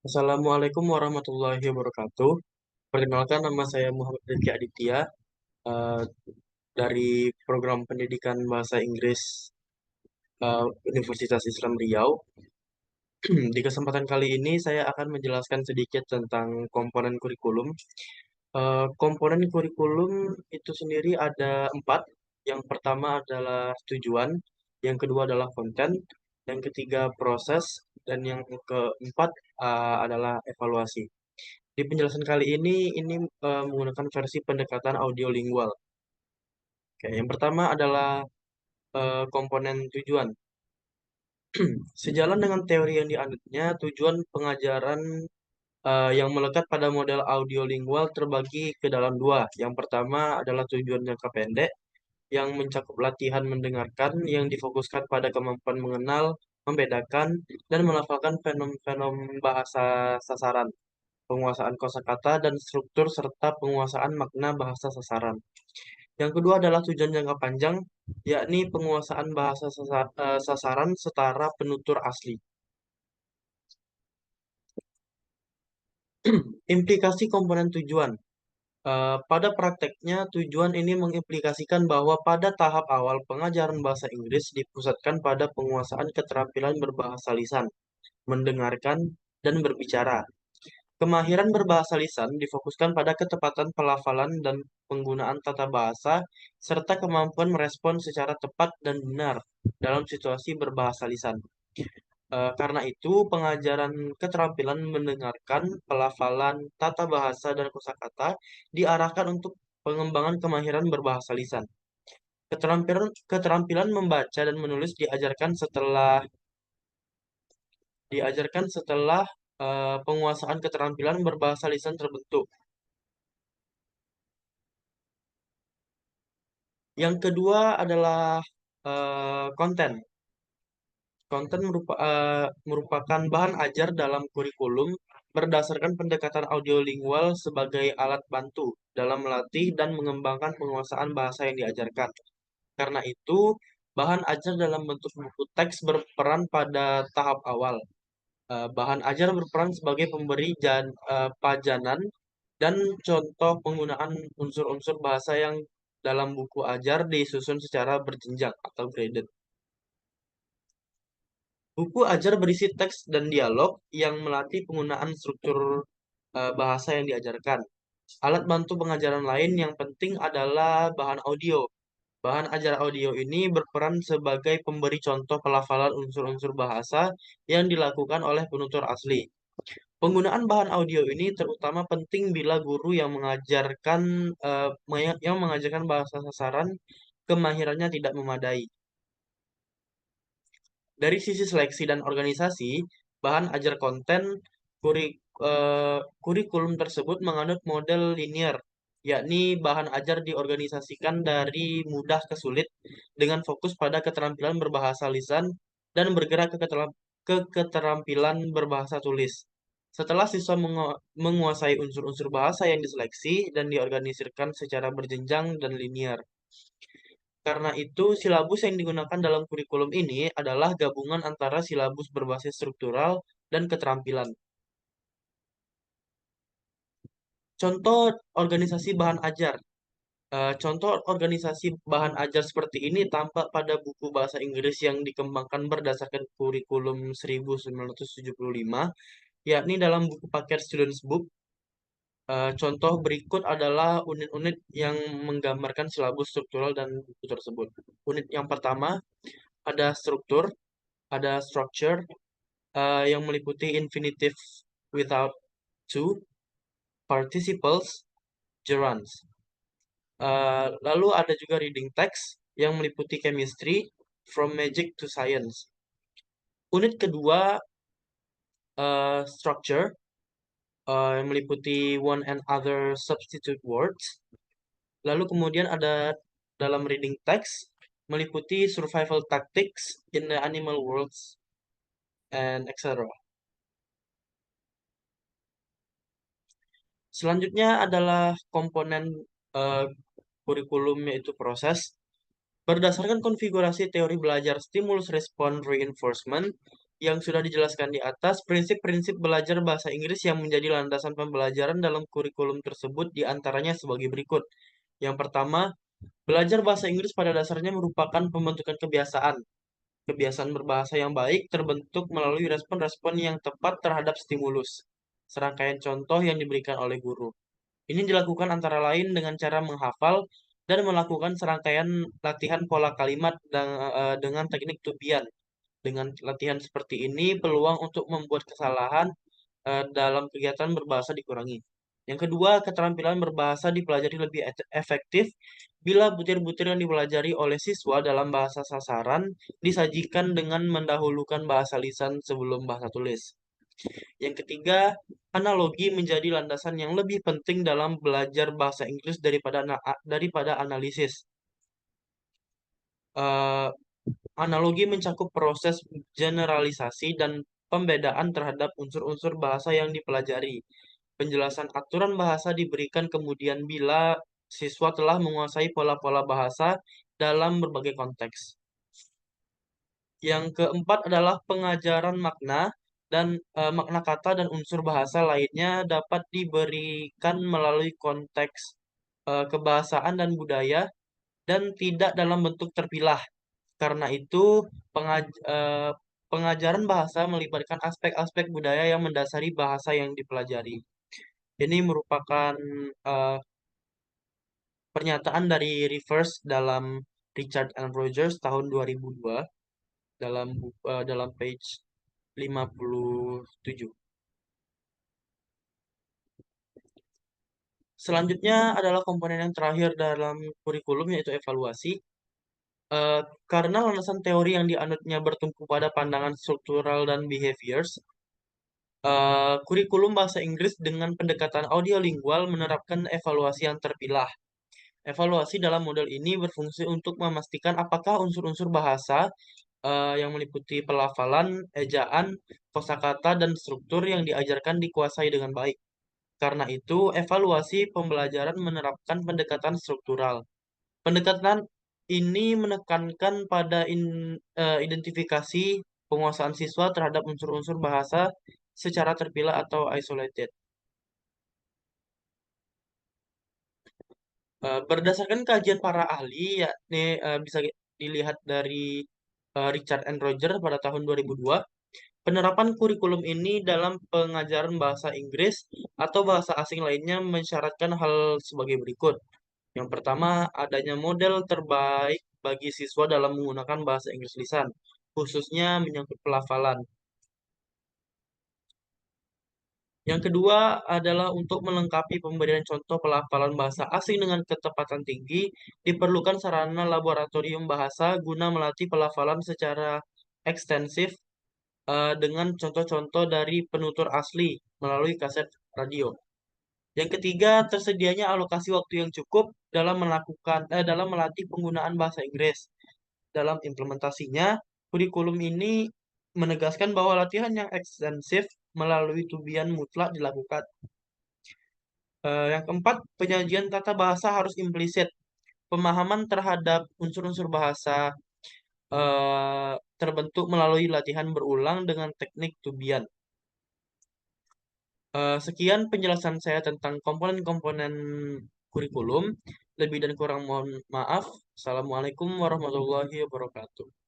Assalamualaikum warahmatullahi wabarakatuh. Perkenalkan, nama saya Muhammad Rizky Aditya, eh, dari program pendidikan bahasa Inggris Universitas Islam Riau. Di kesempatan kali ini saya akan menjelaskan sedikit tentang komponen kurikulum. Komponen kurikulum itu sendiri ada 4. Yang pertama adalah tujuan, yang kedua adalah konten, yang ketiga proses, dan yang keempat adalah evaluasi. Di penjelasan kali ini menggunakan versi pendekatan audiolingual. Oke, yang pertama adalah komponen tujuan. Sejalan dengan teori yang dianutnya, tujuan pengajaran yang melekat pada model audiolingual terbagi ke dalam dua. Yang pertama adalah tujuan jangka pendek, yang mencakup latihan mendengarkan, yang difokuskan pada kemampuan mengenal, membedakan, dan melafalkan fenom-fenom bahasa sasaran, penguasaan kosakata dan struktur, serta penguasaan makna bahasa sasaran. Yang kedua adalah tujuan jangka panjang, yakni penguasaan bahasa sasaran setara penutur asli. Implikasi komponen tujuan. Pada prakteknya, tujuan ini mengimplikasikan bahwa pada tahap awal pengajaran bahasa Inggris dipusatkan pada penguasaan keterampilan berbahasa lisan, mendengarkan, dan berbicara. Kemahiran berbahasa lisan difokuskan pada ketepatan pelafalan dan penggunaan tata bahasa, serta kemampuan merespon secara tepat dan benar dalam situasi berbahasa lisan. Karena itu, pengajaran keterampilan mendengarkan, pelafalan, tata bahasa, dan kosakata diarahkan untuk pengembangan kemahiran berbahasa lisan. Keterampilan membaca dan menulis diajarkan setelah penguasaan keterampilan berbahasa lisan terbentuk. Yang kedua adalah konten. Konten merupakan bahan ajar dalam kurikulum berdasarkan pendekatan audiolingual sebagai alat bantu dalam melatih dan mengembangkan penguasaan bahasa yang diajarkan. Karena itu, bahan ajar dalam bentuk buku teks berperan pada tahap awal. Bahan ajar berperan sebagai pemberi pajanan dan contoh penggunaan unsur-unsur bahasa yang dalam buku ajar disusun secara berjenjang atau graded. Buku ajar berisi teks dan dialog yang melatih penggunaan struktur bahasa yang diajarkan. Alat bantu pengajaran lain yang penting adalah bahan audio. Bahan ajar audio ini berperan sebagai pemberi contoh pelafalan unsur-unsur bahasa yang dilakukan oleh penutur asli. Penggunaan bahan audio ini terutama penting bila guru yang mengajarkan bahasa sasaran kemahirannya tidak memadai. Dari sisi seleksi dan organisasi, bahan ajar konten kurikulum tersebut menganut model linear, yakni bahan ajar diorganisasikan dari mudah ke sulit dengan fokus pada keterampilan berbahasa lisan dan bergerak ke keterampilan berbahasa tulis. Setelah siswa menguasai unsur-unsur bahasa yang diseleksi dan diorganisirkan secara berjenjang dan linear. Karena itu, silabus yang digunakan dalam kurikulum ini adalah gabungan antara silabus berbasis struktural dan keterampilan. Contoh organisasi bahan ajar. Contoh organisasi bahan ajar seperti ini tampak pada buku bahasa Inggris yang dikembangkan berdasarkan kurikulum 1975, yakni dalam buku paket Students Book. Contoh berikut adalah unit-unit yang menggambarkan silabus struktural dan buku tersebut. Unit yang pertama ada struktur, ada structure, yang meliputi infinitive without to, participles, gerunds. Lalu ada juga reading text yang meliputi chemistry, from magic to science. Unit kedua, structure, yang meliputi one and other substitute words. Lalu kemudian ada dalam reading text meliputi survival tactics in the animal worlds and etc. Selanjutnya adalah komponen eh, kurikulum yaitu proses. Berdasarkan konfigurasi teori belajar stimulus respon reinforcement, Yang sudah dijelaskan di atas, prinsip-prinsip belajar bahasa Inggris yang menjadi landasan pembelajaran dalam kurikulum tersebut diantaranya sebagai berikut. Yang pertama, belajar bahasa Inggris pada dasarnya merupakan pembentukan kebiasaan. Kebiasaan berbahasa yang baik terbentuk melalui respon-respon yang tepat terhadap stimulus. Serangkaian contoh yang diberikan oleh guru. Ini dilakukan antara lain dengan cara menghafal dan melakukan serangkaian latihan pola kalimat dengan teknik tubian. Dengan latihan seperti ini, peluang untuk membuat kesalahan dalam kegiatan berbahasa dikurangi. Yang kedua, keterampilan berbahasa dipelajari lebih efektif bila butir-butir yang dipelajari oleh siswa dalam bahasa sasaran disajikan dengan mendahulukan bahasa lisan sebelum bahasa tulis. Yang ketiga, analogi menjadi landasan yang lebih penting dalam belajar bahasa Inggris daripada analisis. Eh, Analogi mencakup proses generalisasi dan pembedaan terhadap unsur-unsur bahasa yang dipelajari. Penjelasan aturan bahasa diberikan kemudian bila siswa telah menguasai pola-pola bahasa dalam berbagai konteks. Yang keempat adalah pengajaran makna dan makna kata dan unsur bahasa lainnya dapat diberikan melalui konteks kebahasaan dan budaya dan tidak dalam bentuk terpilah. Karena itu, pengajaran bahasa melibatkan aspek-aspek budaya yang mendasari bahasa yang dipelajari. Ini merupakan eh, pernyataan dari Rivers dalam Richard and Rogers tahun 2002 dalam page 57. Selanjutnya adalah komponen yang terakhir dalam kurikulum yaitu evaluasi. Eh, karena landasan teori yang dianutnya bertumpu pada pandangan struktural dan behaviors, kurikulum bahasa Inggris dengan pendekatan audiolingual menerapkan evaluasi yang terpilah. Evaluasi dalam model ini berfungsi untuk memastikan apakah unsur-unsur bahasa yang meliputi pelafalan, ejaan, kosakata, dan struktur yang diajarkan dikuasai dengan baik. Karena itu, evaluasi pembelajaran menerapkan pendekatan struktural. Pendekatan ini menekankan pada identifikasi penguasaan siswa terhadap unsur-unsur bahasa secara terpilah atau isolated. Berdasarkan kajian para ahli, yakni bisa dilihat dari Richard and Roger pada tahun 2002, penerapan kurikulum ini dalam pengajaran bahasa Inggris atau bahasa asing lainnya mensyaratkan hal sebagai berikut. Yang pertama, adanya model terbaik bagi siswa dalam menggunakan bahasa Inggris lisan, khususnya menyangkut pelafalan. Yang kedua adalah untuk melengkapi pemberian contoh pelafalan bahasa asing dengan ketepatan tinggi, diperlukan sarana laboratorium bahasa guna melatih pelafalan secara ekstensif dengan contoh-contoh dari penutur asli melalui kaset radio. Yang ketiga, tersedianya alokasi waktu yang cukup dalam melatih penggunaan bahasa Inggris. Dalam implementasinya, kurikulum ini menegaskan bahwa latihan yang ekstensif melalui tubian mutlak dilakukan. Yang keempat, penyajian tata bahasa harus implisit. Pemahaman terhadap unsur-unsur bahasa terbentuk melalui latihan berulang dengan teknik tubian. Sekian penjelasan saya tentang komponen-komponen kurikulum. Lebih dan kurang mohon maaf. Assalamualaikum warahmatullahi wabarakatuh.